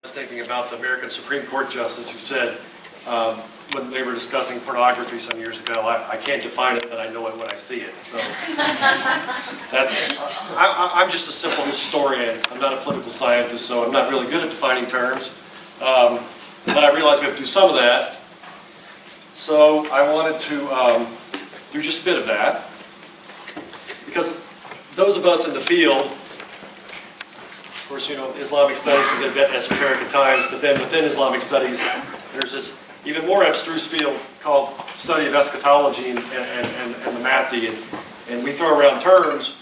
I was thinking about the American Supreme Court justice who said, when they were discussing pornography some years ago, I can't define it, but I know it when I see it. So I'm just a simple historian. I'm not a political scientist, so I'm not really good at defining terms. But I realize we have to do some of that. So I wanted to do just a bit of that. Because those of us in the field, of course, you know, Islamic studies can get a bit esoteric at times, but then within Islamic studies, there's this even more abstruse field called study of eschatology and the Mahdi. And we throw around terms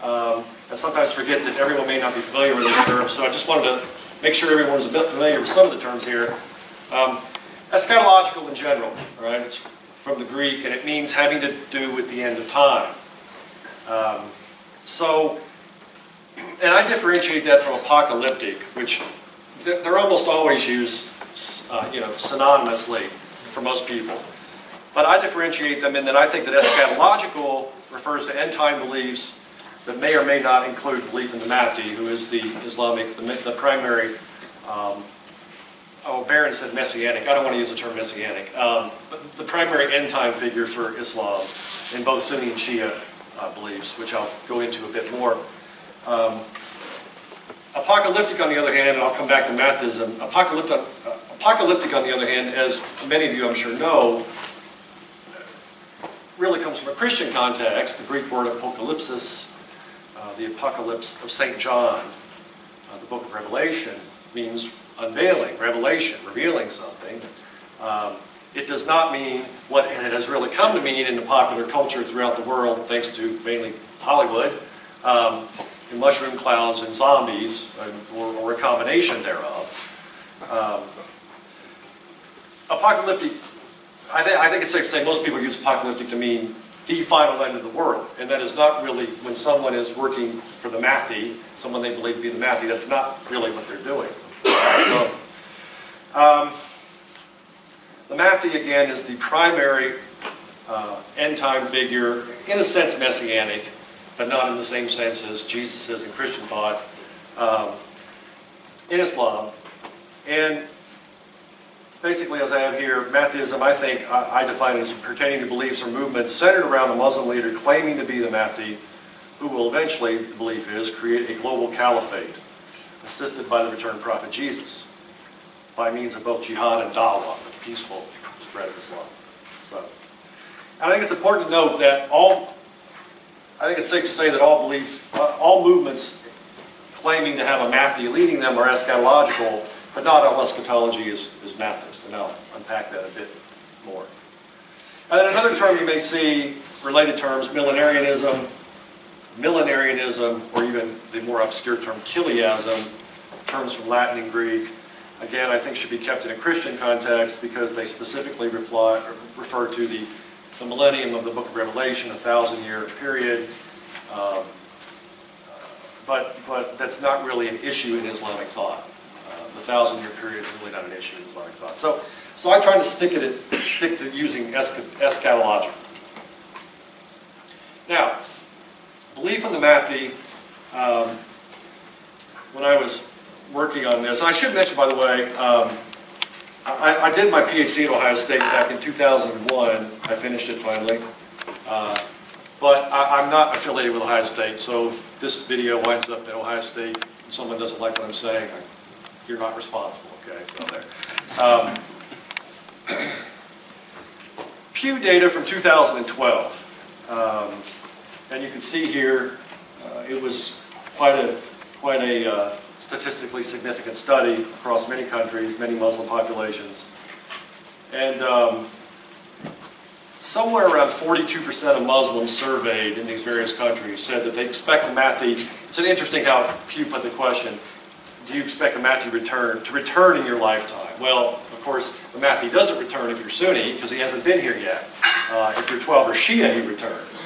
and sometimes forget that everyone may not be familiar with those terms. So I just wanted to make sure everyone's a bit familiar with some of the terms here. Eschatological in general, right? It's from the Greek, and it means having to do with the end of time. And I differentiate that from apocalyptic, which they're almost always used, synonymously for most people. But I differentiate them in that I think that eschatological refers to end-time beliefs that may or may not include belief in the Mahdi, who is the primary. Barron said messianic. I don't want to use the term messianic, but the primary end-time figure for Islam in both Sunni and Shia beliefs, which I'll go into a bit more. Apocalyptic, on the other hand, and I'll come back to Mahdism, apocalyptic, on the other hand, as many of you I'm sure know, really comes from a Christian context. The Greek word apocalypsis, the apocalypse of St. John, the book of Revelation, means unveiling, revelation, revealing something. It does not mean what it has really come to mean in the popular culture throughout the world, thanks to mainly Hollywood, and mushroom clouds and zombies, or a combination thereof. Apocalyptic, I think it's safe to say most people use apocalyptic to mean the final end of the world, and that is not really when someone is working for the Mahdi, someone they believe to be the Mahdi. That's not really what they're doing. So, the Mahdi, again, is the primary end-time figure, in a sense messianic, but not in the same sense as Jesus is in Christian thought, in Islam. And basically, as I have here, Mahdism, I think, I define it as pertaining to beliefs or movements centered around a Muslim leader claiming to be the Mahdi, who will eventually, the belief is, create a global caliphate, assisted by the returned prophet Jesus, by means of both jihad and dawah, the peaceful spread of Islam. So, and I think it's important to note that I think it's safe to say that all movements claiming to have a Mahdi leading them are eschatological, but not all eschatology is Mahdist, and I'll unpack that a bit more. And then another term you may see, related terms, millenarianism, or even the more obscure term, chiliasm, terms from Latin and Greek, again, I think should be kept in a Christian context because they specifically refer to the millennium of the book of Revelation, a 1,000-year period. But that's not really an issue in Islamic thought. The 1,000-year period is really not an issue in Islamic thought. So I try to stick to using eschatology. Now, belief in the Mahdi, when I was working on this, and I should mention, by the way, I did my PhD at Ohio State back in 2001. I finished it finally. But I'm not affiliated with Ohio State, so if this video winds up at Ohio State and someone doesn't like what I'm saying, you're not responsible, okay? So there. Pew data from 2012. And you can see here, it was quite a statistically significant study across many countries, many Muslim populations. And somewhere around 42% of Muslims surveyed in these various countries said that they expect the Mahdi. It's interesting how Pew put the question, do you expect the Mahdi to return in your lifetime? Well, of course, the Mahdi doesn't return if you're Sunni, because he hasn't been here yet. If you're 12 or Shia, he returns,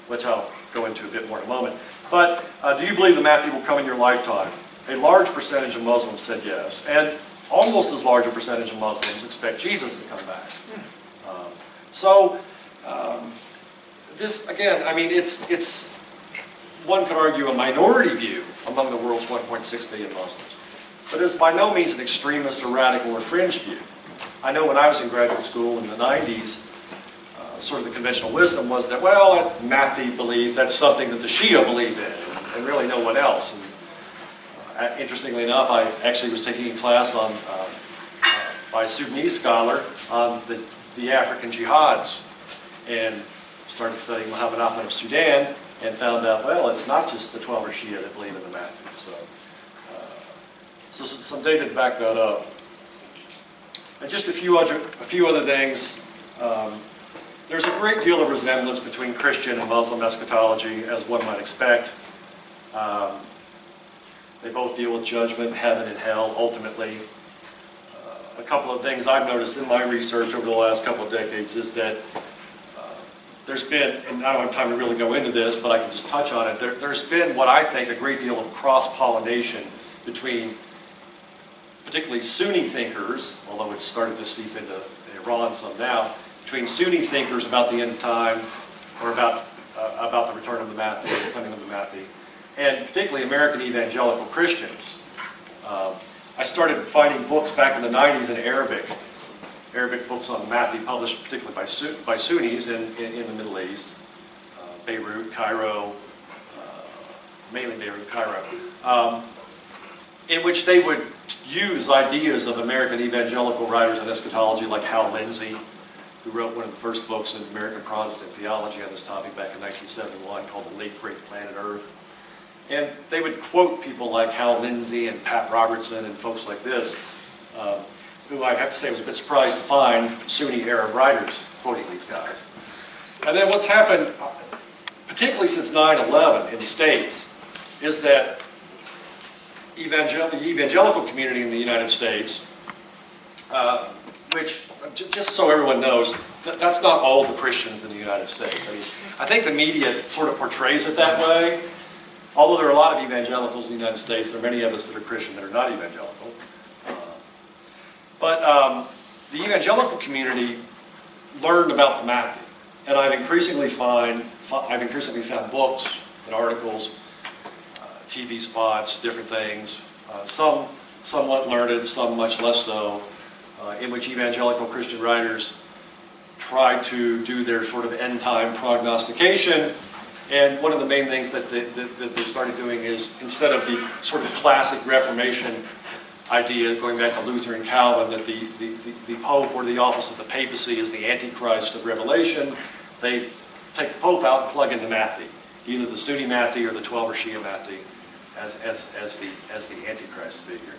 which I'll go into a bit more in a moment. But do you believe the Mahdi will come in your lifetime? A large percentage of Muslims said yes, and almost as large a percentage of Muslims expect Jesus to come back. This, again, I mean, it's one could argue a minority view among the world's 1.6 billion Muslims. but is by no means an extremist or radical or fringe view. I know when I was in graduate school in the 90s, sort of the conventional wisdom was that, well, that Mahdi belief, that's something that the Shia believe in, and really no one else. And, interestingly enough, I actually was taking a class on, by a Sudanese scholar on the African jihads, and started studying Muhammad Ahmad of Sudan, and found out, well, it's not just the 12 or Shia that believe in the Mahdi. So some data to back that up. And just a few other things. There's a great deal of resemblance between Christian and Muslim eschatology, as one might expect. They both deal with judgment, heaven and hell, ultimately. A couple of things I've noticed in my research over the last couple of decades is that there's been, and I don't have time to really go into this, but I can just touch on it, there's been what I think a great deal of cross-pollination between particularly Sunni thinkers, although it's started to seep into Iran some now, between Sunni thinkers about the end time, or about the return of the Mahdi, the coming of the Mahdi, and particularly American evangelical Christians. I started finding books back in the 90s in Arabic books on the Mahdi, published particularly by Sunnis in the Middle East, Beirut, Cairo, mainly Beirut, Cairo, in which they would use ideas of American evangelical writers on eschatology like Hal Lindsey, who wrote one of the first books in American Protestant theology on this topic back in 1971 called The Late Great Planet Earth. And they would quote people like Hal Lindsey and Pat Robertson and folks like this, who I have to say was a bit surprised to find Sunni Arab writers quoting these guys. And then what's happened, particularly since 9/11 in the States, is that the evangelical community in the United States, which, just so everyone knows, that's not all the Christians in the United States. I mean, I think the media sort of portrays it that way. Although there are a lot of evangelicals in the United States, there are many of us that are Christian that are not evangelical. But the evangelical community learned about the Mahdi, and I've increasingly found books and articles, TV spots, different things, some somewhat learned, some much less so, in which evangelical Christian writers try to do their sort of end-time prognostication. And one of the main things that they started doing is, instead of the sort of classic Reformation idea, going back to Luther and Calvin, that the Pope or the office of the papacy is the Antichrist of Revelation, they take the Pope out and plug in the Mahdi, either the Sunni Mahdi or the 12 or Shia Mahdi, as the Antichrist figure.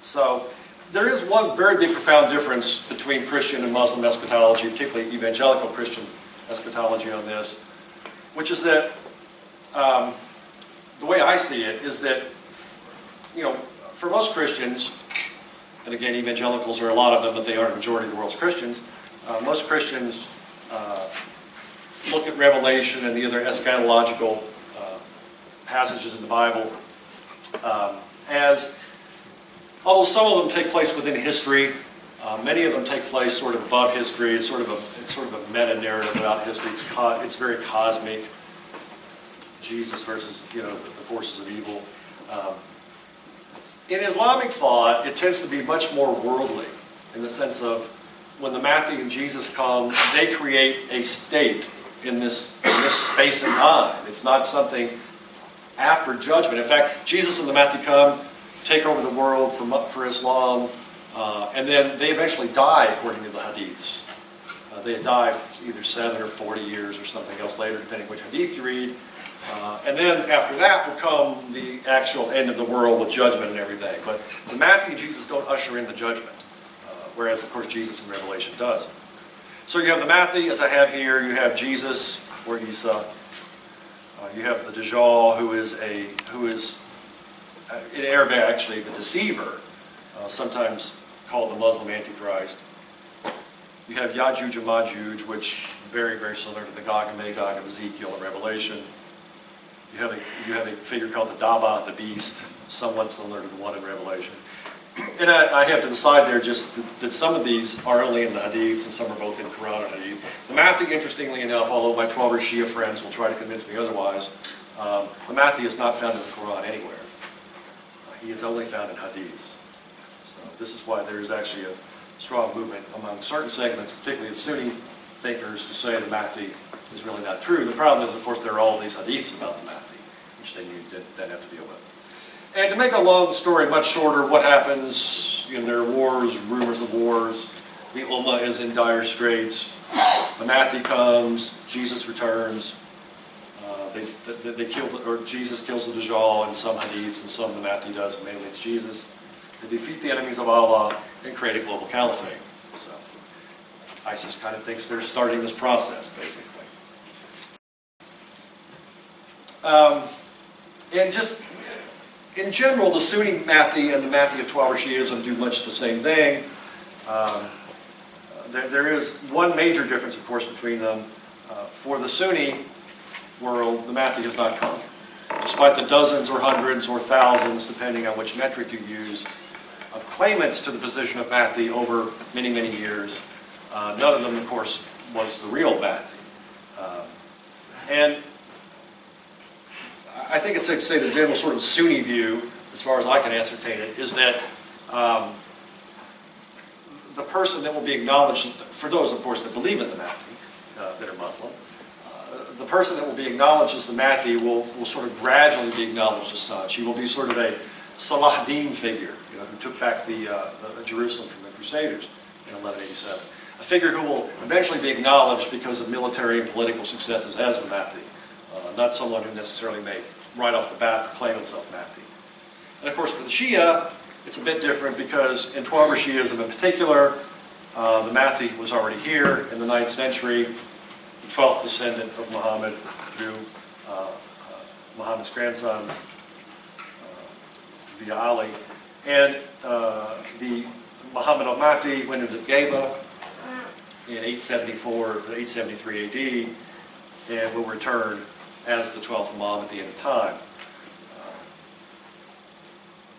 So there is one very big profound difference between Christian and Muslim eschatology, particularly evangelical Christian eschatology on this, which is that the way I see it is that, for most Christians, and again, evangelicals are a lot of them, but they aren't the majority of the world's Christians, most Christians look at Revelation and the other eschatological passages in the Bible as, although some of them take place within history, many of them take place sort of above history. It's sort of a meta narrative about history. It's very cosmic. Jesus versus the forces of evil. In Islamic thought, it tends to be much more worldly, in the sense of when the Mahdi and Jesus come, they create a state in this space and time. It's not something after judgment. In fact, Jesus and the Mahdi come, take over the world for Islam, and then they eventually die, according to the hadiths. They die for either 7 or 40 years or something else later, depending which hadith you read. And then after that will come the actual end of the world with judgment and everything. But the Mahdi and Jesus don't usher in the judgment, whereas, of course, Jesus in Revelation does. So you have the Mahdi, as I have here. You have Jesus, or Isa. You have the Dajjal, who is in Arabic actually the deceiver, sometimes called the Muslim Antichrist. You have Yajuj and Majuj, which very, very similar to the Gog and Magog of Ezekiel and Revelation. You have a figure called the Daba, the beast, somewhat similar to the one in Revelation. And I have to decide there just that some of these are only in the Hadiths and some are both in Quran and Hadith. The Mahdi, interestingly enough, although my 12 or Shia friends will try to convince me otherwise, the Mahdi is not found in the Quran anywhere. he is only found in hadiths. So this is why there is actually a strong movement among certain segments, particularly the Sunni thinkers, to say the Mahdi is really not true. The problem is, of course, there are all these hadiths about the Mahdi, which they then have to deal with. And to make a long story much shorter, what happens, there are wars, rumors of wars, the ummah is in dire straits, the Mahdi comes, Jesus returns, they kill, or Jesus kills the Dajjal in some hadiths, and some the Mahdi does, mainly it's Jesus. They defeat the enemies of Allah and create a global caliphate. So ISIS kind of thinks they're starting this process, basically. And just in general, the Sunni Mahdi and the Mahdi of 12 Shiism do much the same thing. There is one major difference, of course, between them. For the Sunni world, the Mahdi has not come. Despite the dozens or hundreds or thousands, depending on which metric you use, of claimants to the position of Mahdi over many, many years, none of them, of course, was the real Mahdi. And I think it's safe to say the general sort of Sunni view, as far as I can ascertain it, is that the person that will be acknowledged, for those, of course, that believe in the Mahdi, that are Muslim, the person that will be acknowledged as the Mahdi will sort of gradually be acknowledged as such. He will be sort of a Salah ad-Din figure, who took back the Jerusalem from the Crusaders in 1187. A figure who will eventually be acknowledged because of military and political successes as the Mahdi, not someone who necessarily may, right off the bat, proclaim himself Mahdi. And of course, for the Shia, it's a bit different because in 12 Shiism in particular, the Mahdi was already here in the 9th century, the 12th descendant of Muhammad through Muhammad's grandsons via Ali. And the Muhammad al-Mahdi went into Geba in 873 AD and will return as the 12th Imam at the end of time.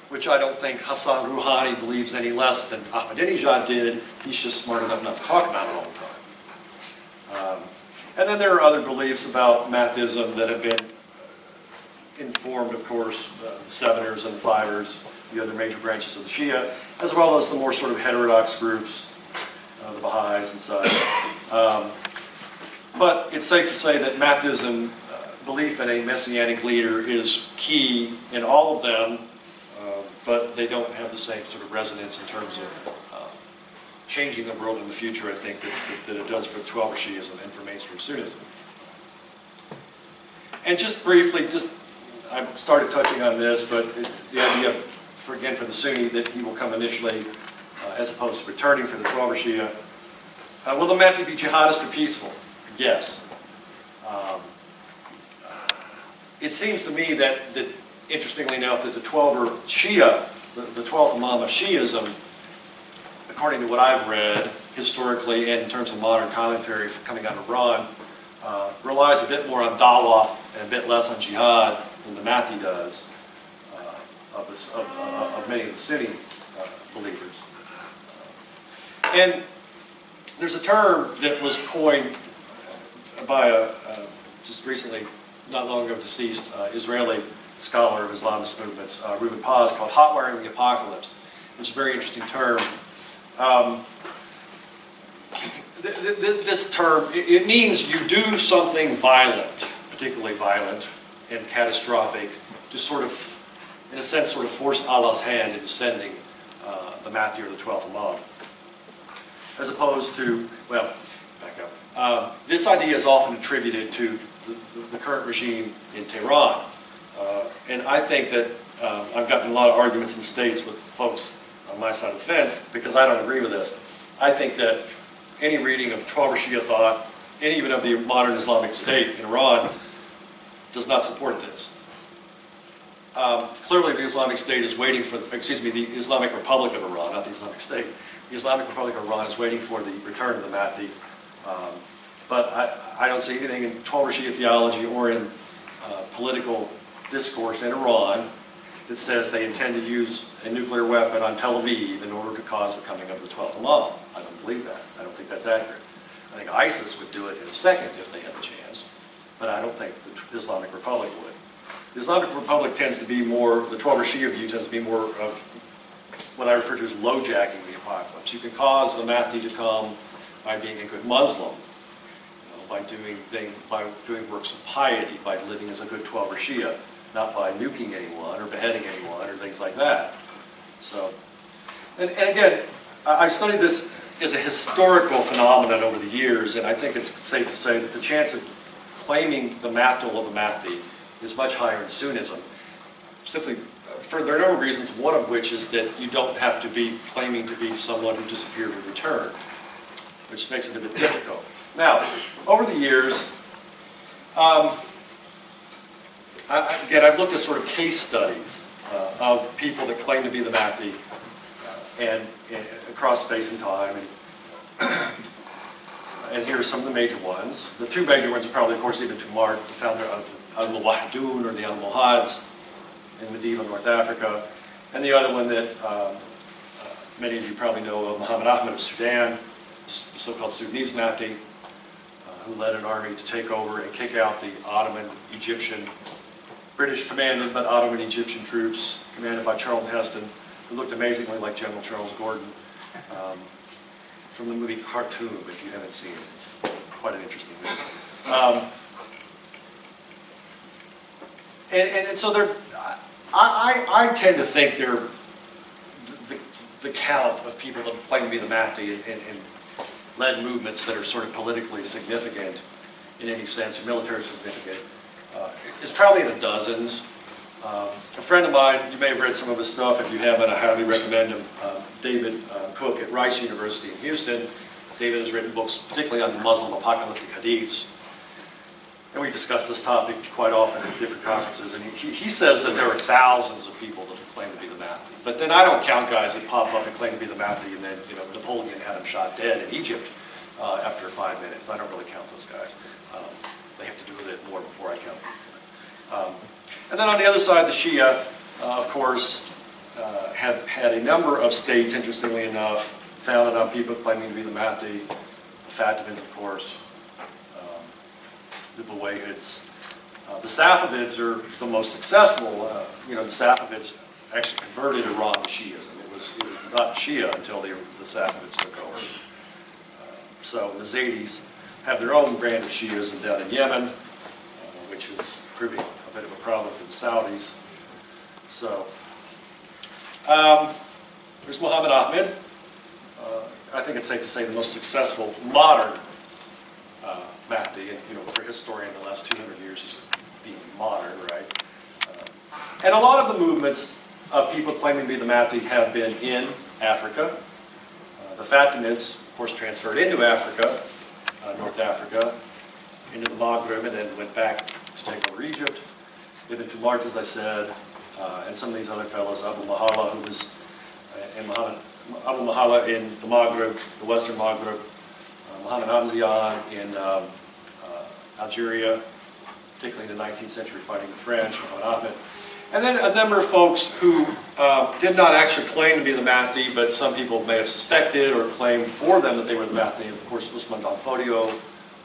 Which I don't think Hassan Rouhani believes any less than Ahmadinejad did. He's just smart enough not to talk about it all the time. And then there are other beliefs about Mahdism that have been informed, of course, the Seveners and the Fivers, the other major branches of the Shia, as well as the more sort of heterodox groups, the Baha'is and such. But it's safe to say that Mahdism, belief in a messianic leader, is key in all of them, but they don't have the same sort of resonance in terms of changing the world in the future, I think, that it does for 12 Shiism and for mainstream Sunnism. And just briefly, I started touching on this, but the idea, for the Sunni, that he will come initially as opposed to returning for the 12 Shia. Will the Mahdi be jihadist or peaceful? Yes. It seems to me that interestingly enough, that the 12 Shia, the 12th Imam of Shiism, according to what I've read historically and in terms of modern commentary coming out of Iran, relies a bit more on dawah and a bit less on jihad than the Mahdi does of many of the Sunni believers. And there's a term that was coined by a just recently, not long ago deceased Israeli scholar of Islamist movements, Reuben Paz, called hotwiring the apocalypse. It's a very interesting term. This term, it means you do something violent, particularly violent and catastrophic, to sort of, in a sense, sort of force Allah's hand into sending the Mahdi or the 12th Imam. As opposed to, well, back up. This idea is often attributed to the current regime in Tehran. And I think that I've gotten a lot of arguments in the States with folks on my side of the fence because I don't agree with this. I think that any reading of 12 Shia thought, and even of the modern Islamic State in Iran, does not support this. Clearly the Islamic State is waiting for, the Islamic Republic of Iran, not the Islamic State. The Islamic Republic of Iran is waiting for the return of the Mahdi. But I don't see anything in 12 Shia theology or in political discourse in Iran that says they intend to use a nuclear weapon on Tel Aviv in order to cause the coming of the 12th Imam. I don't believe that. I don't think that's accurate. I think ISIS would do it in a second if they had the chance, but I don't think the Islamic Republic would. The Islamic Republic tends to be more, the 12 Shia view tends to be more of what I refer to as low-jacking the apocalypse. You can cause the Mahdi to come by being a good Muslim, by doing works of piety, by living as a good 12 Shia, not by nuking anyone or beheading anyone or things like that. So, and again, I've studied this as a historical phenomenon over the years, and I think it's safe to say that the chance of claiming the mantle of the Mahdi is much higher in Sunnism. Simply, there are a number of reasons, one of which is that you don't have to be claiming to be someone who disappeared and returned, which makes it a bit difficult. Now, over the years, again, I've looked at sort of case studies of people that claim to be the Mahdi and across space and time. And here are some of the major ones. The two major ones are probably, of course, Ibn Tumart, the founder of al-Wahidun or the al-Mahdis in medieval North Africa. And the other one that many of you probably know of, Muhammad Ahmad of Sudan, the so-called Sudanese Mahdi, who led an army to take over and kick out the Ottoman Egyptian, British commanded but Ottoman Egyptian troops, commanded by Charlton Heston, who looked amazingly like General Charles Gordon, from the movie Khartoum, if you haven't seen it. It's quite an interesting movie. And so they're, I tend to think they're the count of people that claim to be the Mahdi and led movements that are sort of politically significant in any sense, or military significant, is probably in the dozens. A friend of mine, you may have read some of his stuff. If you haven't, I highly recommend him. David Cook at Rice University in Houston. David has written books, particularly on the Muslim apocalyptic hadiths. And we discuss this topic quite often at different conferences. And he says that there are thousands of people that claim to be the Mahdi. But then I don't count guys that pop up and claim to be the Mahdi, and then Napoleon had him shot dead in Egypt after 5 minutes. I don't really count those guys. They have to do with it more before I count them. And then on the other side, the Shia, of course, have had a number of states, interestingly enough, founded on people claiming to be the Mahdi. The Fatimids, of course, the Buwayhids. The Safavids are the most successful. The Safavids actually converted Iran to Shiism. It was not Shia until the Safavids took over. So the Zaydis have their own brand of Shiism down in Yemen, which is proving a bit of a problem for the Saudis. So there's Muhammad Ahmad. I think it's safe to say the most successful modern Mahdi, and for a historian, the last 200 years is deemed modern, right? And a lot of the movements of people claiming to be the Mahdi have been in Africa. The Fatimids, of course, transferred into Africa, North Africa, into the Maghrib, and then went back to take over Egypt. Ibn Tumart, as I said, and some of these other fellows, Abu Mahala, who was, Abu Mahala in the Maghrib, the Western Maghrib, Muhammad Amzian in Algeria, particularly in the 19th century fighting the French, Muhammad Ahmad. And then a number of folks who did not actually claim to be the Mahdi, but some people may have suspected or claimed for them that they were the Mahdi. Of course, Usman Dan Fodio,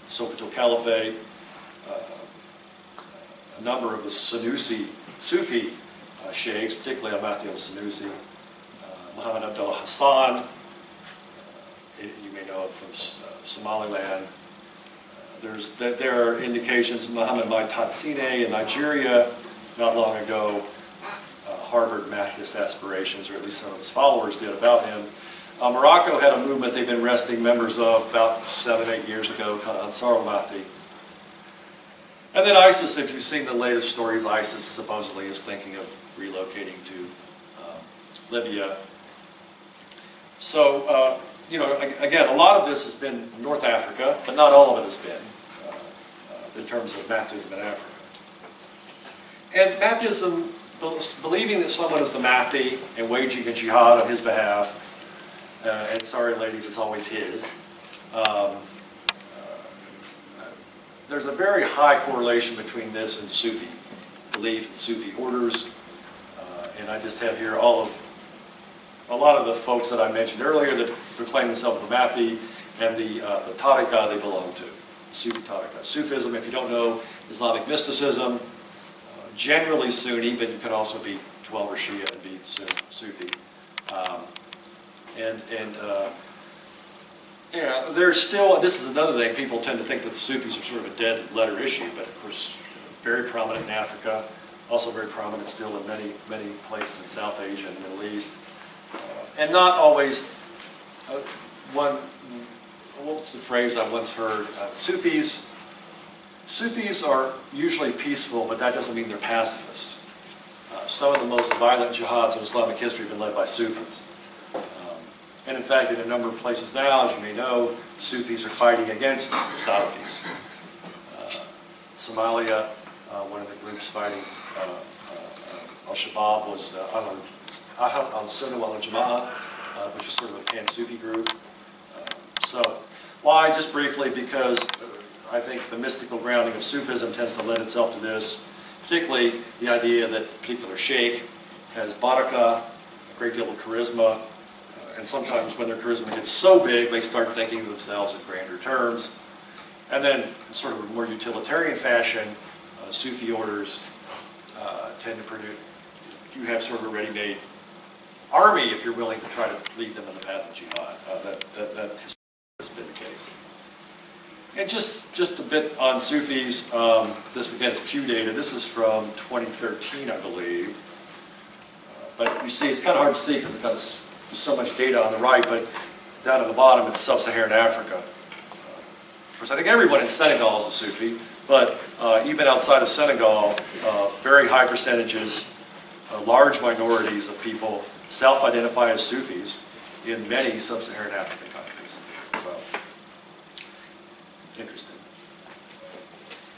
Sokoto Caliphate, a number of the Sufi sheikhs, particularly Al-Mahdi al-Sanusi, Muhammad Abdullah Hassan, you may know it from Somaliland. There are indications Muhammad Maitatsine in Nigeria not long ago harbored Mahdist aspirations, or at least some of his followers did, about him. Morocco had a movement they've been arresting members of about 7, 8 years ago called Ansar al-Mahdi. And then ISIS, if you've seen the latest stories, ISIS supposedly is thinking of relocating to Libya. So, again, a lot of this has been North Africa, but not all of it has been in terms of Mahdism in Africa. And Mahdism, believing that someone is the Mahdi and waging a jihad on his behalf, and sorry ladies, it's always his, there's a very high correlation between this and Sufi belief and Sufi orders. And I just have here a lot of the folks that I mentioned earlier that proclaim themselves the Mahdi and the tariqah they belong to, Sufi tariqah. Sufism, if you don't know, Islamic mysticism, generally Sunni, but you can also be 12 or Shia and be Sufi. Yeah, there's still, this is another thing, people tend to think that the Sufis are sort of a dead letter issue, but of course, very prominent in Africa, also very prominent still in many places in South Asia and the Middle East. And not always, what's the phrase I once heard? Sufis are usually peaceful, but that doesn't mean they're pacifists. Some of the most violent jihads in Islamic history have been led by Sufis. And in fact, in a number of places now, as you may know, Sufis are fighting against Salafis. Somalia, one of the groups fighting al-Shabaab was al-Sunni wal-Jama'ah, which is sort of a pan-Sufi group. So why? Just briefly, because I think the mystical grounding of Sufism tends to lend itself to this, particularly the idea that a particular sheikh has barakah, a great deal of charisma, and sometimes when their charisma gets so big, they start thinking of themselves in grander terms. And then, in sort of a more utilitarian fashion, Sufi orders tend to produce, you have sort of a ready-made army if you're willing to try to lead them in the path of jihad. That has been the case. And just a bit on Sufis, this again is Pew data. This is from 2013, I believe. But you see, it's kind of hard to see because it's got so much data on the right, but down at the bottom, it's sub-Saharan Africa. Of course, I think everyone in Senegal is a Sufi, but even outside of Senegal, very high percentages, large minorities of people self-identify as Sufis in many sub-Saharan African countries. So, interesting.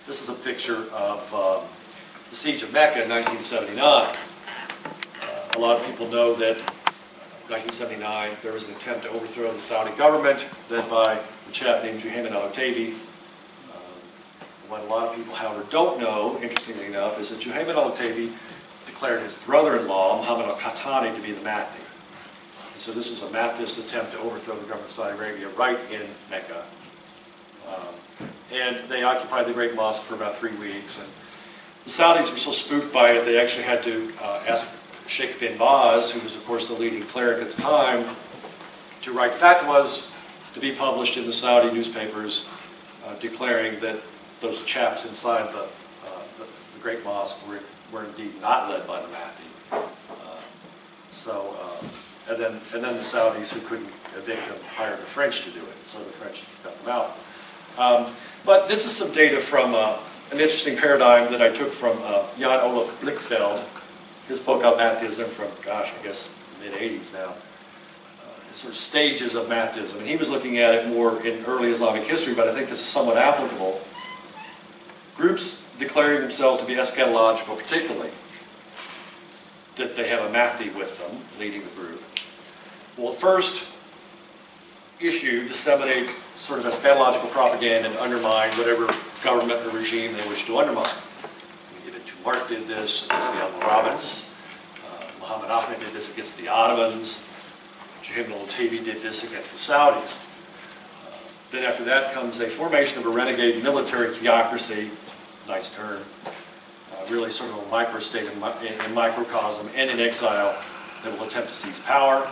This is a picture of the siege of Mecca in 1979. A lot of people know that in 1979 there was an attempt to overthrow the Saudi government led by a chap named Juhayman al-Otaibi. What a lot of people, however, don't know, interestingly enough, is that Juhayman al-Otaibi declared his brother-in-law, Muhammad al-Qahtani, to be the Mahdi. And so this is a Mahdist attempt to overthrow the government of Saudi Arabia right in Mecca. And they occupied the Great Mosque for about 3 weeks. And the Saudis were so spooked by it, they actually had to ask Sheikh bin Baz, who was, of course, the leading cleric at the time, to write fatwas to be published in the Saudi newspapers, declaring that those chaps inside the Great Mosque were indeed not led by the Mahdi. And then the Saudis, who couldn't evict them, hired the French to do it. So the French got them out. But this is some data from an interesting paradigm that I took from Jan Olaf Blickfeld, his book on Mahdism from, gosh, I guess mid-80s now. Sort of stages of Mahdism. And he was looking at it more in early Islamic history, but I think this is somewhat applicable. Groups declaring themselves to be eschatological, particularly, that they have a Mahdi with them, leading the group, will first disseminate sort of eschatological propaganda and undermine whatever government or regime they wish to undermine. Tumart did this against the Almoravids. Muhammad Ahmad did this against the Ottomans. Juhayman al-Otaibi did this against the Saudis. Then after that comes a formation of a renegade military theocracy, nice term, really sort of a microstate in microcosm and in exile that will attempt to seize power.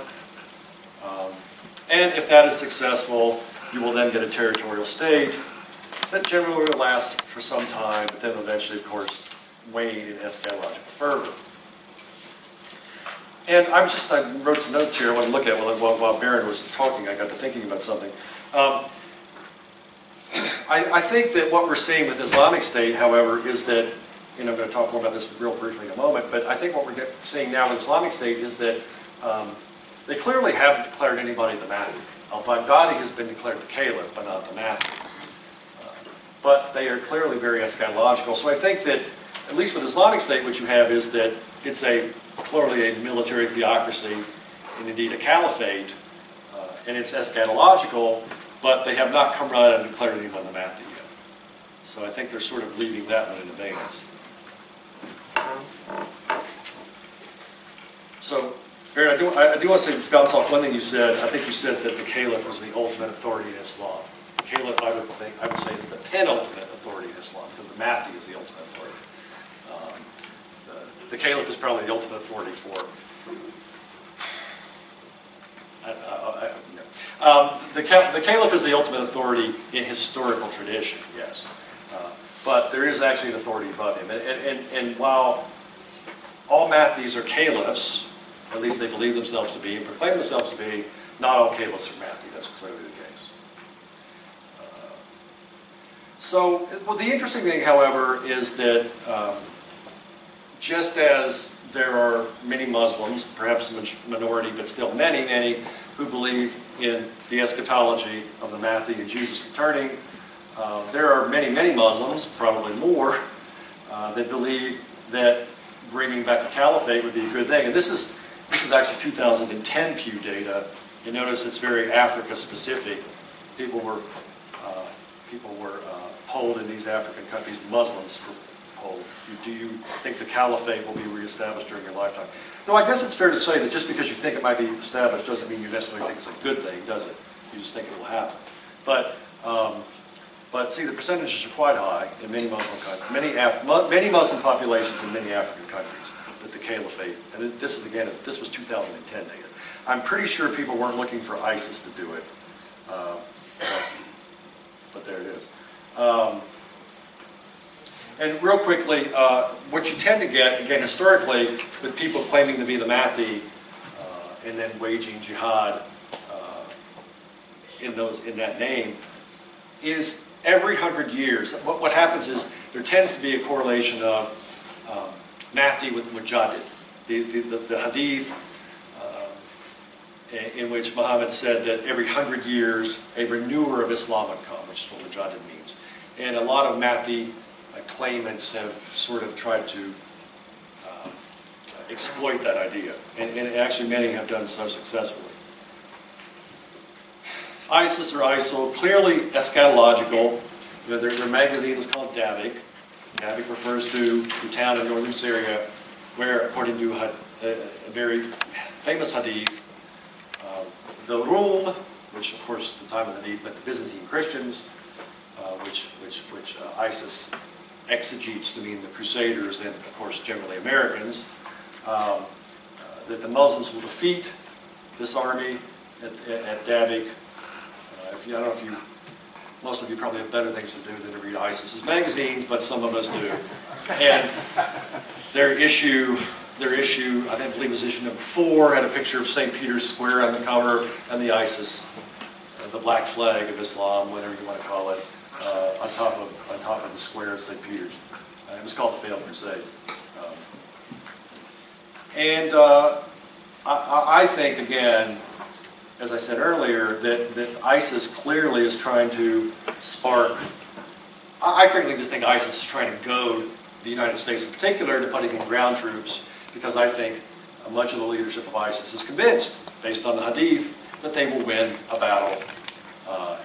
And if that is successful, you will then get a territorial state that generally will last for some time, but then eventually, of course, wane in eschatological fervor. And I wrote some notes here I want to look at while Baron was talking. I got to thinking about something. I think that what we're seeing with Islamic State, however, is that, I'm going to talk more about this real briefly in a moment, but I think what we're seeing now with Islamic State is that they clearly haven't declared anybody the Mahdi. Al-Baghdadi has been declared the caliph, but not the Mahdi. But they are clearly very eschatological. So I think that, at least with Islamic State, what you have is that it's clearly a military theocracy, and indeed a caliphate, and it's eschatological, but they have not come out and declared anyone the Mahdi yet. So I think they're sort of leaving that one in abeyance. So, Aaron, I do want to bounce off one thing you said. I think you said that the caliph was the ultimate authority in Islam. The caliph, I would say, is the penultimate authority in Islam, because the Mahdi is the ultimate authority. the caliph is probably the ultimate authority for. The caliph is the ultimate authority in historical tradition, yes. But there is actually an authority above him. And while all Mahdis are caliphs, at least they believe themselves to be, and proclaim themselves to be, not all caliphs are Mahdi. That's clearly the case. So the interesting thing, however, is that just as there are many Muslims, perhaps a minority, but still many, many, who believe in the eschatology of the Mahdi and Jesus returning, there are many, many Muslims, probably more, that believe that bringing back a caliphate would be a good thing. And this is actually 2010 Pew data. You notice it's very Africa specific. People were polled in these African countries. The Muslims were polled. Do you think the caliphate will be reestablished during your lifetime? Though I guess it's fair to say that just because you think it might be established doesn't mean you necessarily think it's a good thing, does it? You just think it will happen. But see, the percentages are quite high in many Muslim countries, many Muslim populations in many African countries, that the caliphate, and this was 2010 data. I'm pretty sure people weren't looking for ISIS to do it, but there it is. And real quickly, what you tend to get, again, historically, with people claiming to be the Mahdi and then waging jihad in that name, is every 100 years, what happens is there tends to be a correlation of Mahdi with Mujadid. The hadith in which Muhammad said that every 100 years a renewer of Islam would come, which is what Mujadid means. And a lot of Mahdi claimants have sort of tried to exploit that idea. And actually many have done so successfully. ISIS or ISIL, clearly eschatological. Their magazine is called Davik. Davik refers to the town in northern Syria where, according to a very famous hadith, the Rum, which of course at the time of the hadith meant the Byzantine Christians, which ISIS exegetes to mean the Crusaders and of course generally Americans, that the Muslims will defeat this army at Davik. I don't know if you, most of you probably have better things to do than to read ISIS's magazines, but some of us do. And their issue, I believe it was issue number 4, had a picture of St. Peter's Square on the cover and the ISIS, the black flag of Islam, whatever you want to call it, on top of the square of St. Peter's. It was called the Failed Crusade. I think, again, as I said earlier, that ISIS clearly is trying to spark, I frankly just think ISIS is trying to goad the United States in particular to putting in ground troops, because I think much of the leadership of ISIS is convinced, based on the hadith, that they will win a battle.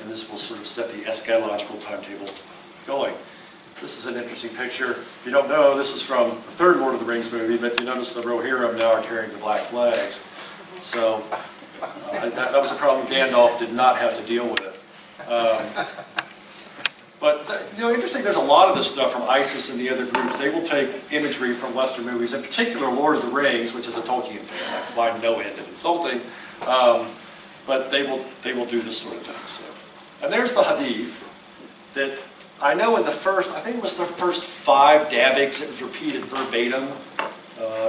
And this will sort of set the eschatological timetable going. This is an interesting picture. If you don't know, this is from the third Lord of the Rings movie, but you notice the Rohirrim now are carrying the black flags. So that was a problem Gandalf did not have to deal with. Interesting, there's a lot of this stuff from ISIS and the other groups. They will take imagery from Western movies, in particular Lord of the Rings, which is a Tolkien fan. I find no end of insulting. But they will do this sort of thing. So. And there's the hadith that I know in the first, I think it was the first 5 Daviks, it was repeated verbatim.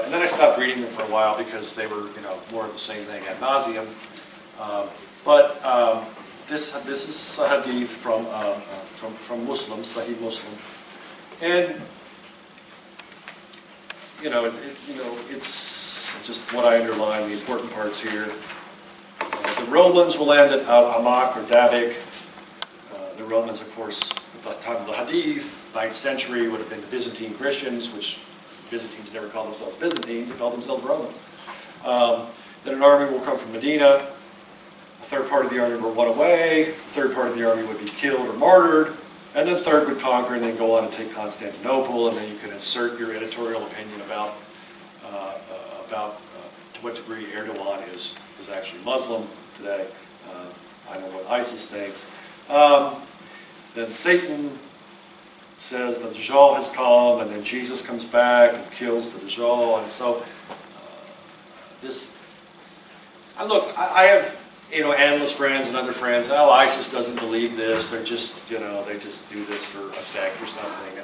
And then I stopped reading them for a while because they were, more of the same thing ad nauseum. This is a hadith from Muslims, Sahih Muslim, and it's just what I underline, the important parts here. The Romans will land at Al-Hamak or Davik. The Romans, of course, at the time of the hadith, 9th century, would have been the Byzantine Christians, which Byzantines never called themselves Byzantines, they called themselves Romans. Then an army will come from Medina. A third part of the army will run away. A third part of the army would be killed or martyred. And then a third would conquer and then go on and take Constantinople. And then you can insert your editorial opinion about to what degree Erdogan is actually Muslim today. I know what ISIS thinks. Then Satan says the Dajjal has come, and then Jesus comes back and kills the Dajjal, and so I have analyst friends and other friends. Oh, ISIS doesn't believe this. They're just they just do this for effect or something.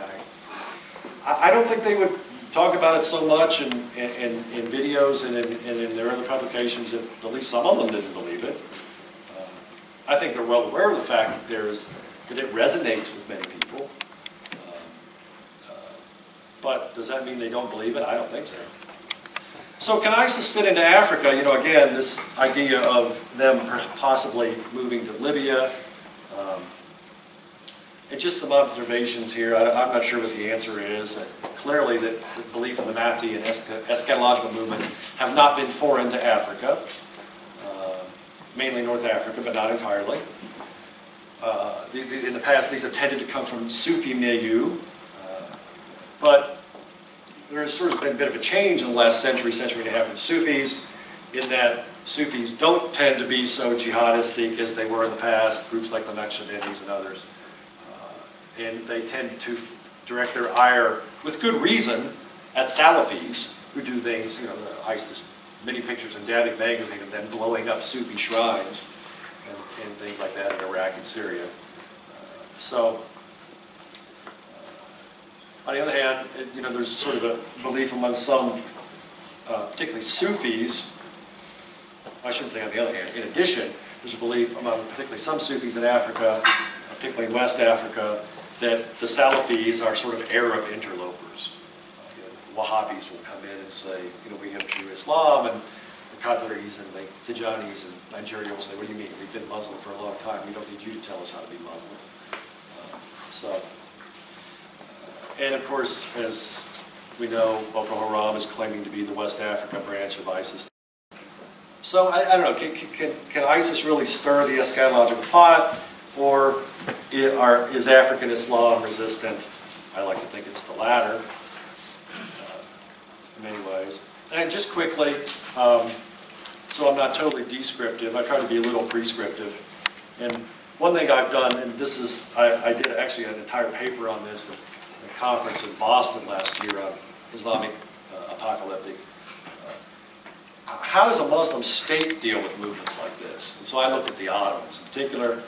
I don't think they would talk about it so much in videos and in their other publications. If at least some of them didn't believe it. I think they're well aware of the fact that it resonates with many people. But does that mean they don't believe it? I don't think so. So can ISIS fit into Africa? Again, this idea of them possibly moving to Libya. And just some observations here. I'm not sure what the answer is. Clearly, the belief in the Mahdi and eschatological movements have not been foreign to Africa. Mainly North Africa, but not entirely. In the past, these have tended to come from Sufi milieu. But there's sort of been a bit of a change in the last century and a half with Sufis, in that Sufis don't tend to be so jihadistic as they were in the past, groups like the Naqshbandis and others. And they tend to direct their ire, with good reason, at Salafis, who do things, there's many pictures in Dabiq magazine of them blowing up Sufi shrines and things like that in Iraq and Syria. On the other hand, there's sort of a belief among some, particularly Sufis, I shouldn't say on the other hand, in addition, there's a belief among particularly some Sufis in Africa, particularly in West Africa, that the Salafis are sort of Arab interlopers. Wahhabis will come in and say, we have true Islam, and the Qataris and the Tijanis and Nigeria will say, what do you mean? We've been Muslim for a long time. We don't need you to tell us how to be Muslim. And of course, as we know, Boko Haram is claiming to be the West Africa branch of ISIS. So I don't know, can ISIS really stir the eschatological pot, or is African Islam resistant? I like to think it's the latter. In many ways. And just quickly, so I'm not totally descriptive, I try to be a little prescriptive. And one thing I've done, and this is, I did actually an entire paper on this at a conference in Boston last year on Islamic apocalyptic. How does a Muslim state deal with movements like this? And so I looked at the Ottomans in particular.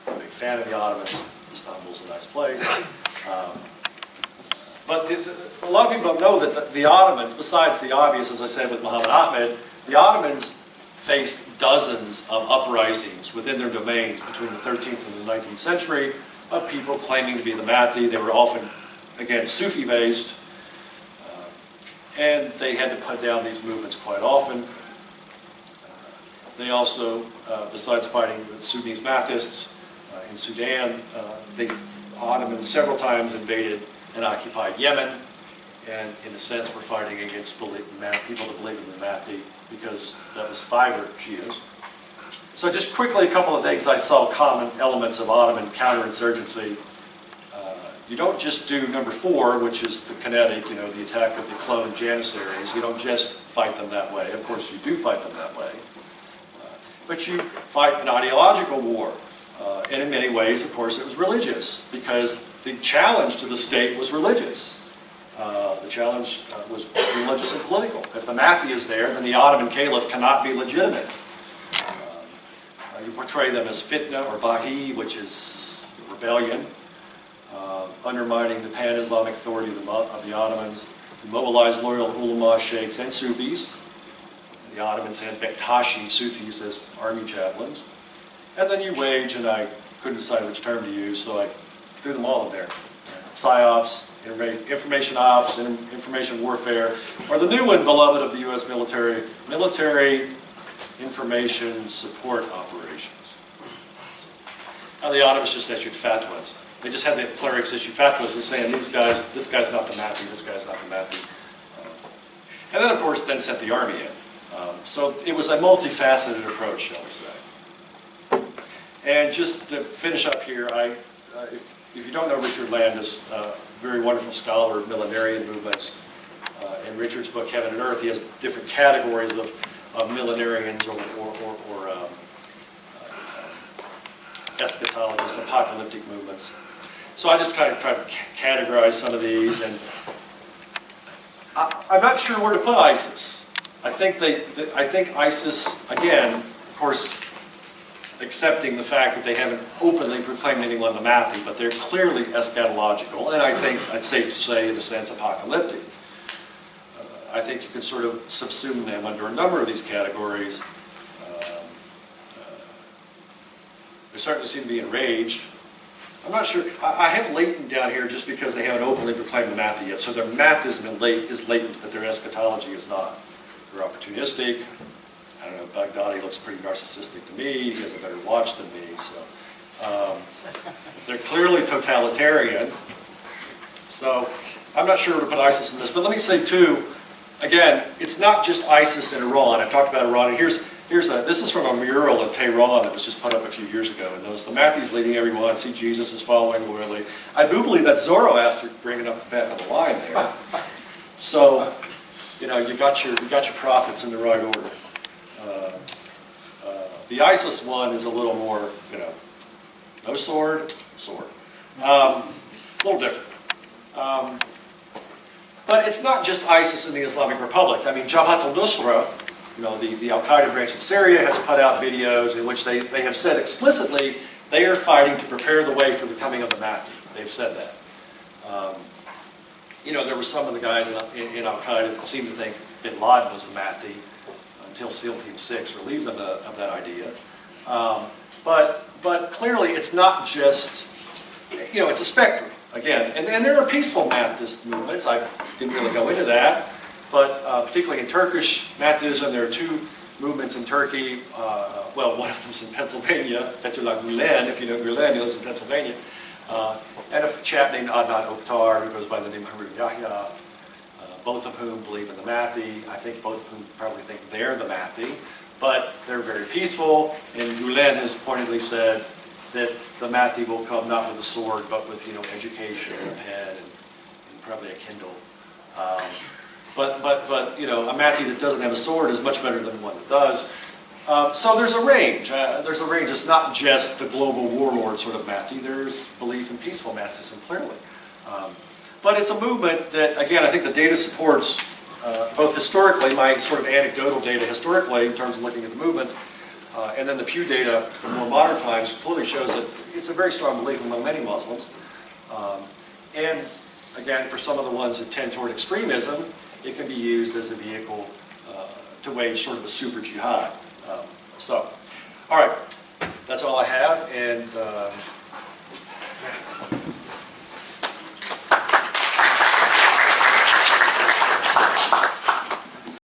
I'm a big fan of the Ottomans. Istanbul's a nice place. But a lot of people don't know that the Ottomans, besides the obvious, as I said, with Muhammad Ahmad, the Ottomans faced dozens of uprisings within their domains between the 13th and the 19th century of people claiming to be the Mahdi. They were often, again, Sufi-based, and they had to put down these movements quite often. They also, besides fighting the Sunni Mahdists in Sudan, the Ottomans several times invaded and occupied Yemen, and in a sense were fighting against people that believe in the Mahdi, because that was Fiver Shias. So just quickly, a couple of things I saw common elements of Ottoman counterinsurgency. You don't just do number 4, which is the kinetic, the attack of the clone Janissaries. You don't just fight them that way. Of course, you do fight them that way. But you fight an ideological war. And in many ways, of course, it was religious, because the challenge to the state was religious. The challenge was religious and political. If the Mahdi is there, then the Ottoman Caliph cannot be legitimate. You portray them as fitna or bahi, which is rebellion, undermining the pan-Islamic authority of the Ottomans. You mobilize loyal ulama, sheikhs, and Sufis. The Ottomans had Bektashi Sufis as army chaplains. And then you wage, and I couldn't decide which term to use, so I threw them all in there. PSYOPs, information ops, and information warfare, or the new one, beloved of the U.S. military, military information support operations. Now the Ottomans just issued fatwas. They just had the clerics issue fatwas and saying, this guy's not the Mahdi, this guy's not the Mahdi. And then, of course, then sent the army in. So it was a multifaceted approach, shall we say. And just to finish up here, if you don't know Richard Landis, a very wonderful scholar of millenarian movements, in Richard's book, Heaven and Earth, he has different categories of millenarians or eschatologists, apocalyptic movements. So I just kind of tried to categorize some of these, and I'm not sure where to put ISIS. I think ISIS, again, of course, accepting the fact that they haven't openly proclaimed anyone the Mahdi, but they're clearly eschatological, and I think it's safe to say, in a sense, apocalyptic. I think you can sort of subsume them under a number of these categories. They certainly seem to be enraged. I'm not sure. I have latent down here just because they haven't openly proclaimed the Mahdi yet. So their Mahdism is latent, but their eschatology is not. They're opportunistic. I don't know, Baghdadi looks pretty narcissistic to me. He has a better watch than me. So they're clearly totalitarian. So I'm not sure where to put ISIS in this. But let me say, too, again, it's not just ISIS in Iran. I've talked about Iran. And this is from a mural in Tehran that was just put up a few years ago. And those, the Mahdi's leading everyone. See, Jesus is following loyally. I do believe that Zoroaster bringing up the back of the line there. So, you know, you got your prophets in the right order. The ISIS one is a little more, you know, no sword, sword. A little different. But it's not just ISIS in the Islamic Republic. I mean, Jabhat al-Nusra, you know, the al-Qaeda branch in Syria has put out videos in which they have said explicitly they are fighting to prepare the way for the coming of the Mahdi. They've said that. You know, there were some of the guys in al-Qaeda that seemed to think bin Laden was the Mahdi until SEAL Team 6 relieved them of that idea. But clearly it's not just, you know, it's a spectrum, again. And there are peaceful Mahdist movements. I didn't really go into that. But particularly in Turkish Mahdism, there are two movements in Turkey. Well, one of them's in Pennsylvania, Fethullah Gulen, if you know Gulen, he lives in Pennsylvania. And a chap named Adnan Oktar, who goes by the name of Yahya, both of whom believe in the Mahdi. I think both of whom probably think they're the Mahdi. But they're very peaceful, and Gulen has pointedly said that the Mahdi will come not with a sword, but with, you know, education and a pen and probably a Kindle. But you know, a Mahdi that doesn't have a sword is much better than one that does. So there's a range. It's not just the global warlord sort of Mahdi. There's belief in peaceful Mahdism, clearly. But it's a movement that, again, I think the data supports, both historically, my sort of anecdotal data historically in terms of looking at the movements, and then the Pew data from more modern times clearly shows that it's a very strong belief among many Muslims. And again, for some of the ones that tend toward extremism, it can be used as a vehicle to wage sort of a super jihad. So, all right, that's all I have, and